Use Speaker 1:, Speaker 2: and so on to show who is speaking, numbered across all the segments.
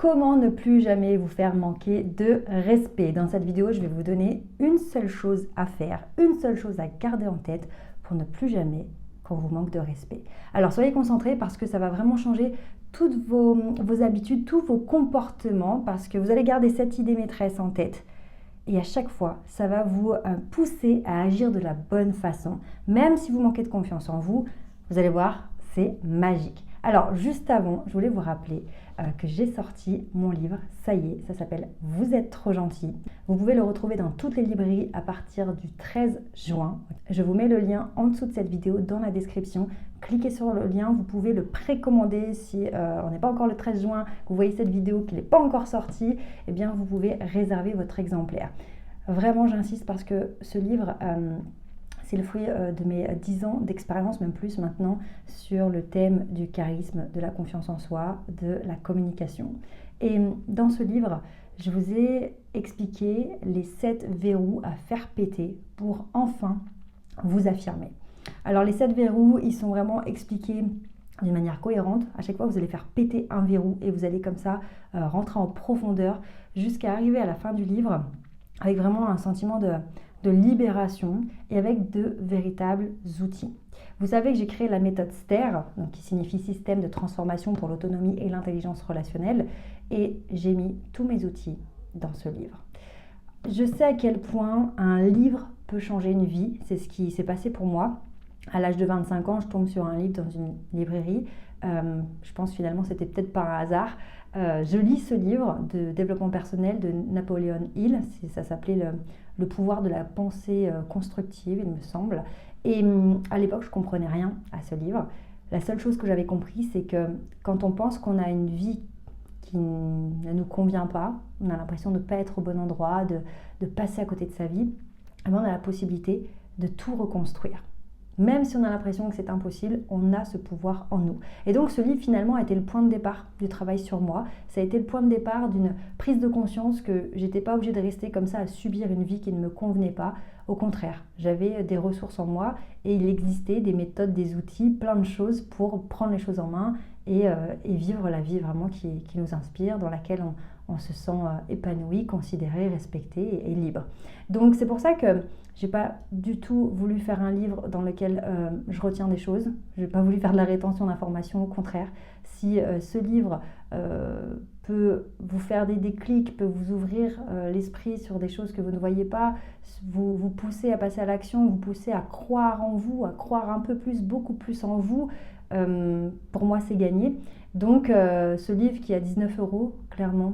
Speaker 1: comment ne plus jamais vous faire manquer de respect. Dans cette vidéo, je vais vous donner une seule chose à faire, une seule chose à garder en tête pour ne plus jamais qu'on vous manque de respect. Alors soyez concentrés parce que ça va vraiment changer toutes vos habitudes, tous vos comportements, parce que vous allez garder cette idée maîtresse en tête. Et à chaque fois, ça va vous pousser à agir de la bonne façon. Même si vous manquez de confiance en vous, vous allez voir, c'est magique. Alors, juste avant, je voulais vous rappeler que j'ai sorti mon livre. Ça y est, ça s'appelle « Vous êtes trop gentil ». Vous pouvez le retrouver dans toutes les librairies à partir du 13 juin. Je vous mets le lien en dessous de cette vidéo dans la description. Cliquez sur le lien, vous pouvez le précommander si on n'est pas encore le 13 juin, que vous voyez cette vidéo qui n'est pas encore sortie, eh bien vous pouvez réserver votre exemplaire. Vraiment, j'insiste parce que ce livre, c'est le fruit de mes 10 ans d'expérience, même plus maintenant, sur le thème du charisme, de la confiance en soi, de la communication. Et dans ce livre, je vous ai expliqué les 7 verrous à faire péter pour enfin vous affirmer. Alors les 7 verrous, ils sont vraiment expliqués d'une manière cohérente. À chaque fois, vous allez faire péter un verrou et vous allez comme ça rentrer en profondeur jusqu'à arriver à la fin du livre avec vraiment un sentiment de libération et avec de véritables outils. Vous savez que j'ai créé la méthode STAIR, donc qui signifie système de transformation pour l'autonomie et l'intelligence relationnelle, et j'ai mis tous mes outils dans ce livre. Je sais à quel point un livre peut changer une vie, c'est ce qui s'est passé pour moi. À l'âge de 25 ans, je tombe sur un livre dans une librairie. Je pense finalement c'était peut-être par hasard. Je lis ce livre de développement personnel de Napoleon Hill. Ça s'appelait le pouvoir de la pensée constructive, il me semble. Et à l'époque, je ne comprenais rien à ce livre. La seule chose que j'avais compris, c'est que quand on pense qu'on a une vie qui ne nous convient pas, on a l'impression de ne pas être au bon endroit, de passer à côté de sa vie, on a la possibilité de tout reconstruire. Même si on a l'impression que c'est impossible, on a ce pouvoir en nous. Et donc ce livre finalement a été le point de départ du travail sur moi. Ça a été le point de départ d'une prise de conscience que j'étais pas obligée de rester comme ça à subir une vie qui ne me convenait pas. Au contraire, j'avais des ressources en moi et il existait des méthodes, des outils, plein de choses pour prendre les choses en main et vivre la vie vraiment qui nous inspire, dans laquelle on se sent épanoui, considéré, respecté et libre. Donc c'est pour ça que j'ai pas du tout voulu faire un livre dans lequel je retiens des choses. Je n'ai pas voulu faire de la rétention d'informations, au contraire. Si ce livre peut vous faire des déclics, peut vous ouvrir l'esprit sur des choses que vous ne voyez pas, vous pousser à passer à l'action, vous pousser à croire en vous, à croire un peu plus, beaucoup plus en vous, pour moi c'est gagné. Donc ce livre qui est à 19 €, clairement,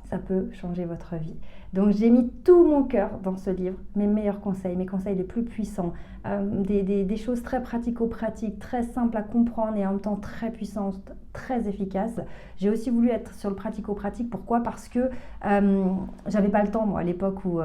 Speaker 1: ça peut changer votre vie. Donc j'ai mis tout mon cœur dans ce livre, mes meilleurs conseils, mes conseils les plus puissants, des choses très pratico-pratiques, très simples à comprendre et en même temps très puissantes, très efficaces. J'ai aussi voulu être sur le pratico-pratique. Pourquoi ? Parce que j'avais pas le temps, moi, à l'époque où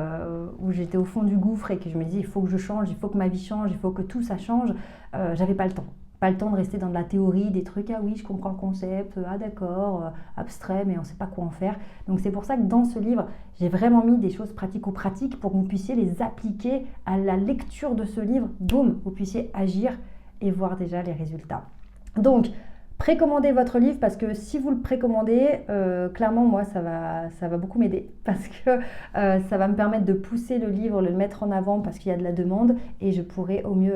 Speaker 1: j'étais au fond du gouffre et que je me disais il faut que je change, il faut que ma vie change, il faut que tout ça change. J'avais pas le temps. Pas le temps de rester dans de la théorie, des trucs, ah oui, je comprends le concept, ah d'accord, abstrait, mais on ne sait pas quoi en faire. Donc c'est pour ça que dans ce livre, j'ai vraiment mis des choses pratico-pratiques pour que vous puissiez les appliquer à la lecture de ce livre. Boum, vous puissiez agir et voir déjà les résultats. Donc, précommandez votre livre parce que si vous le précommandez, clairement moi ça va beaucoup m'aider parce que ça va me permettre de pousser le livre, le mettre en avant parce qu'il y a de la demande et je pourrai au mieux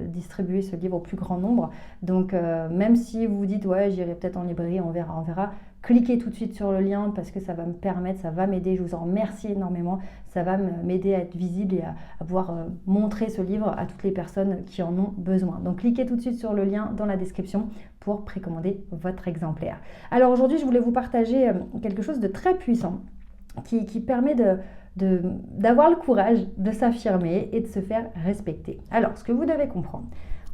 Speaker 1: distribuer ce livre au plus grand nombre. Donc même si vous vous dites ouais j'irai peut-être en librairie, on verra, cliquez tout de suite sur le lien parce que ça va me permettre, ça va m'aider, je vous en remercie énormément, ça va m'aider à être visible et à pouvoir montrer ce livre à toutes les personnes qui en ont besoin. Donc cliquez tout de suite sur le lien dans la description pour précommander votre exemplaire. Alors aujourd'hui, je voulais vous partager quelque chose de très puissant qui permet d'avoir le courage de s'affirmer et de se faire respecter. Alors, ce que vous devez comprendre,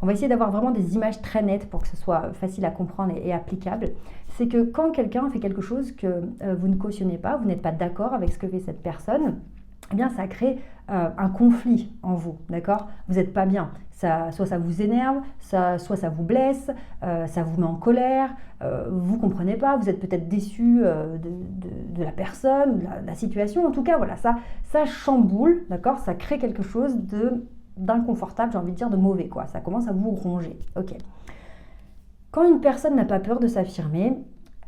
Speaker 1: on va essayer d'avoir vraiment des images très nettes pour que ce soit facile à comprendre et applicable. C'est que quand quelqu'un fait quelque chose que vous ne cautionnez pas, vous n'êtes pas d'accord avec ce que fait cette personne, eh bien ça crée un conflit en vous, d'accord ? Vous n'êtes pas bien. Soit ça vous énerve, soit ça vous blesse, ça vous met en colère, vous ne comprenez pas, vous êtes peut-être déçu de la personne, de la situation. En tout cas, voilà, ça chamboule, d'accord ? Ça crée quelque chose d'inconfortable, j'ai envie de dire de mauvais, quoi. Ça commence à vous ronger, ok. Quand une personne n'a pas peur de s'affirmer,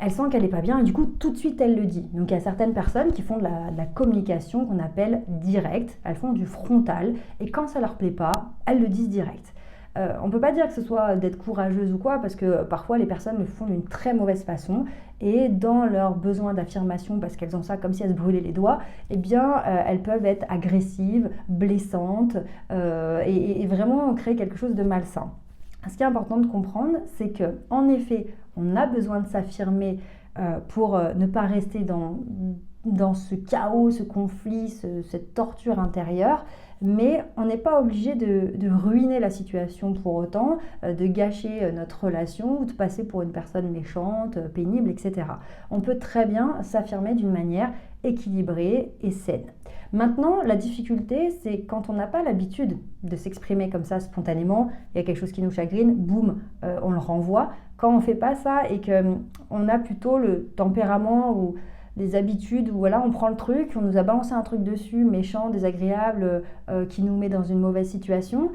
Speaker 1: elle sent qu'elle n'est pas bien et du coup tout de suite elle le dit. Donc il y a certaines personnes qui font de la communication qu'on appelle directe, elles font du frontal et quand ça leur plaît pas, elles le disent direct. On ne peut pas dire que ce soit d'être courageuse ou quoi, parce que parfois les personnes le font d'une très mauvaise façon et dans leur besoin d'affirmation, parce qu'elles ont ça comme si elles se brûlaient les doigts, eh bien elles peuvent être agressives, blessantes et vraiment créer quelque chose de malsain. Ce qui est important de comprendre, c'est que en effet, on a besoin de s'affirmer pour ne pas rester dans ce chaos, ce conflit, cette torture intérieure, mais on n'est pas obligé de ruiner la situation pour autant, de gâcher notre relation ou de passer pour une personne méchante, pénible, etc. On peut très bien s'affirmer d'une manière équilibrée et saine. Maintenant, la difficulté, c'est quand on n'a pas l'habitude de s'exprimer comme ça spontanément, il y a quelque chose qui nous chagrine, boum, on le renvoie. Quand on ne fait pas ça et qu'on a plutôt le tempérament ou les habitudes où voilà, on prend le truc, on nous a balancé un truc dessus, méchant, désagréable, qui nous met dans une mauvaise situation,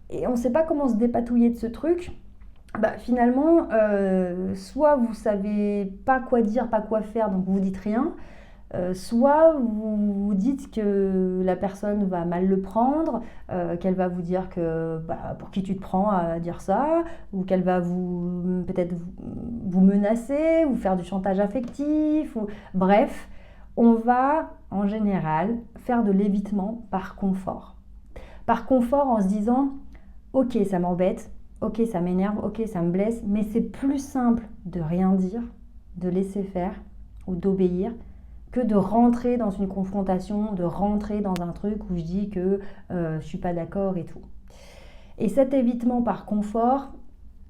Speaker 1: et on ne sait pas comment se dépatouiller de ce truc, finalement, soit vous ne savez pas quoi dire, pas quoi faire, donc vous dites rien, soit vous vous dites que la personne va mal le prendre, qu'elle va vous dire que pour qui tu te prends à dire ça, ou qu'elle va peut-être vous menacer, ou faire du chantage affectif, bref, on va en général faire de l'évitement par confort. Par confort en se disant « ok, ça m'embête, ok, ça m'énerve, ok, ça me blesse, mais c'est plus simple de rien dire, de laisser faire ou d'obéir, que de rentrer dans une confrontation, de rentrer dans un truc où je dis que je ne suis pas d'accord et tout. » Et cet évitement par confort,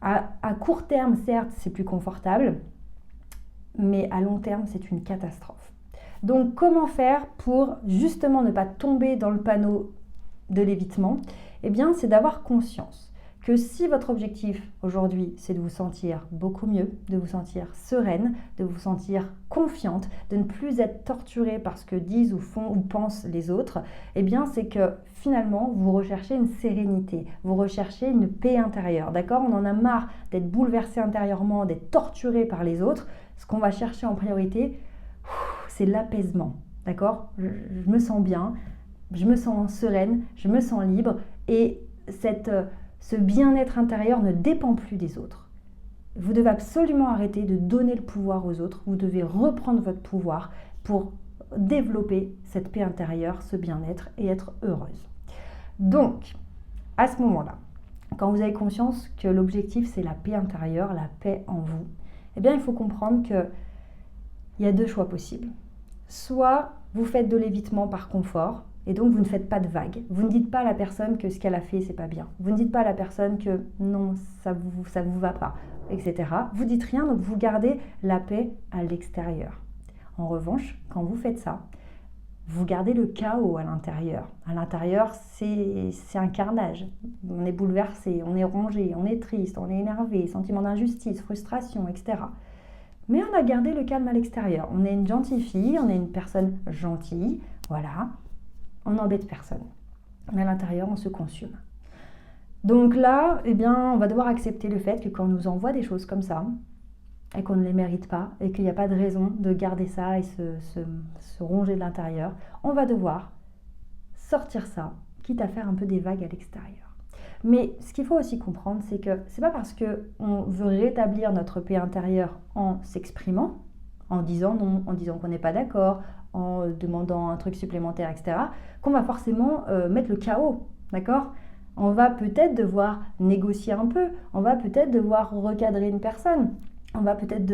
Speaker 1: à court terme, certes, c'est plus confortable, mais à long terme, c'est une catastrophe. Donc, comment faire pour justement ne pas tomber dans le panneau de l'évitement ? Eh bien, c'est d'avoir conscience que si votre objectif aujourd'hui, c'est de vous sentir beaucoup mieux, de vous sentir sereine, de vous sentir confiante, de ne plus être torturée par ce que disent ou font ou pensent les autres, eh bien c'est que finalement vous recherchez une sérénité, vous recherchez une paix intérieure, d'accord ? On en a marre d'être bouleversé intérieurement, d'être torturé par les autres. Ce qu'on va chercher en priorité, c'est l'apaisement, d'accord ? Je me sens bien, je me sens sereine, je me sens libre et ce bien-être intérieur ne dépend plus des autres. Vous devez absolument arrêter de donner le pouvoir aux autres. Vous devez reprendre votre pouvoir pour développer cette paix intérieure, ce bien-être et être heureuse. Donc, à ce moment-là, quand vous avez conscience que l'objectif c'est la paix intérieure, la paix en vous, eh bien il faut comprendre qu'il y a deux choix possibles. Soit vous faites de l'évitement par confort, et donc, vous ne faites pas de vagues. Vous ne dites pas à la personne que ce qu'elle a fait, c'est pas bien. Vous ne dites pas à la personne que non, ça vous va pas, etc. Vous dites rien, donc vous gardez la paix à l'extérieur. En revanche, quand vous faites ça, vous gardez le chaos à l'intérieur. À l'intérieur, c'est un carnage. On est bouleversé, on est rongé, on est triste, on est énervé, sentiment d'injustice, frustration, etc. Mais on a gardé le calme à l'extérieur. On est une gentille fille, on est une personne gentille, voilà. On n'embête personne. Mais à l'intérieur, on se consume. Donc là, eh bien, on va devoir accepter le fait que quand on nous envoie des choses comme ça, et qu'on ne les mérite pas, et qu'il n'y a pas de raison de garder ça et se ronger de l'intérieur, on va devoir sortir ça, quitte à faire un peu des vagues à l'extérieur. Mais ce qu'il faut aussi comprendre, c'est que c'est pas parce qu'on veut rétablir notre paix intérieure en s'exprimant, en disant non, en disant qu'on n'est pas d'accord, en demandant un truc supplémentaire, etc., qu'on va forcément mettre le chaos, d'accord ? On va peut-être devoir négocier un peu, on va peut-être devoir recadrer une personne, on va peut-être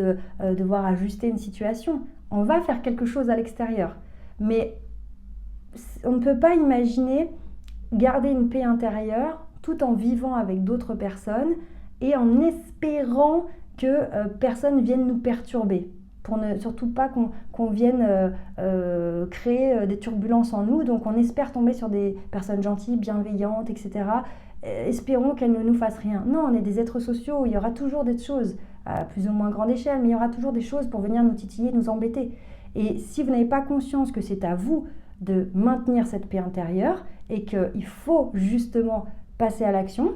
Speaker 1: devoir ajuster une situation, on va faire quelque chose à l'extérieur. Mais on ne peut pas imaginer garder une paix intérieure tout en vivant avec d'autres personnes et en espérant que personne vienne nous perturber. Pour ne surtout pas qu'on vienne créer des turbulences en nous. Donc on espère tomber sur des personnes gentilles, bienveillantes, etc. Espérons qu'elles ne nous fassent rien. Non, on est des êtres sociaux, il y aura toujours des choses, à plus ou moins grande échelle, mais il y aura toujours des choses pour venir nous titiller, nous embêter. Et si vous n'avez pas conscience que c'est à vous de maintenir cette paix intérieure et qu'il faut justement passer à l'action,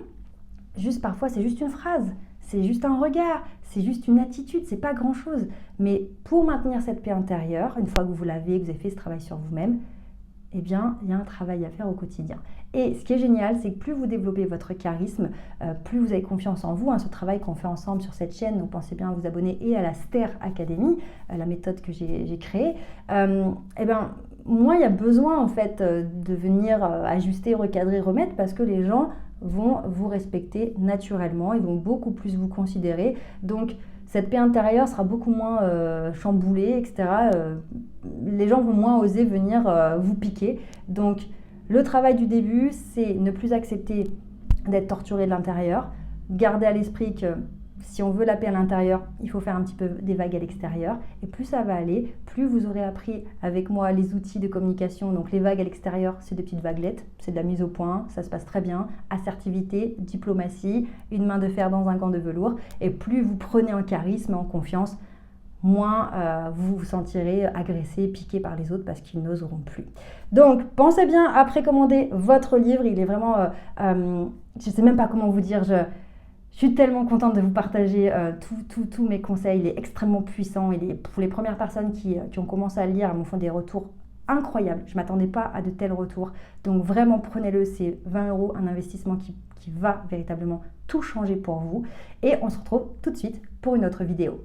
Speaker 1: juste parfois c'est juste une phrase. c'est juste un regard, c'est juste une attitude, c'est pas grand-chose. Mais pour maintenir cette paix intérieure, une fois que vous l'avez, que vous avez fait ce travail sur vous-même, eh bien, il y a un travail à faire au quotidien. Et ce qui est génial, c'est que plus vous développez votre charisme, plus vous avez confiance en vous. Ce travail qu'on fait ensemble sur cette chaîne, donc pensez bien à vous abonner et à la Ster Academy, la méthode que j'ai créée. Eh bien, moins il y a besoin en fait de venir ajuster, recadrer, remettre, parce que les gens vont vous respecter naturellement, ils vont beaucoup plus vous considérer. Donc, cette paix intérieure sera beaucoup moins chamboulée, etc. Les gens vont moins oser venir vous piquer. Donc, le travail du début, c'est ne plus accepter d'être torturé de l'intérieur. Garder à l'esprit que si on veut la paix à l'intérieur, il faut faire un petit peu des vagues à l'extérieur. Et plus ça va aller, plus vous aurez appris avec moi les outils de communication. Donc les vagues à l'extérieur, c'est des petites vaguelettes, c'est de la mise au point, ça se passe très bien. Assertivité, diplomatie, une main de fer dans un gant de velours. Et plus vous prenez en charisme, en confiance, moins vous vous sentirez agressé, piqué par les autres parce qu'ils n'oseront plus. Donc, pensez bien à précommander votre livre. Il est vraiment, je ne sais même pas comment vous dire, je suis tellement contente de vous partager tous mes conseils. Il est extrêmement puissant. Il est pour les premières personnes qui ont commencé à le lire, elles m'ont fait des retours incroyables. Je ne m'attendais pas à de tels retours. Donc vraiment, prenez-le. C'est 20 €, un investissement qui va véritablement tout changer pour vous. Et on se retrouve tout de suite pour une autre vidéo.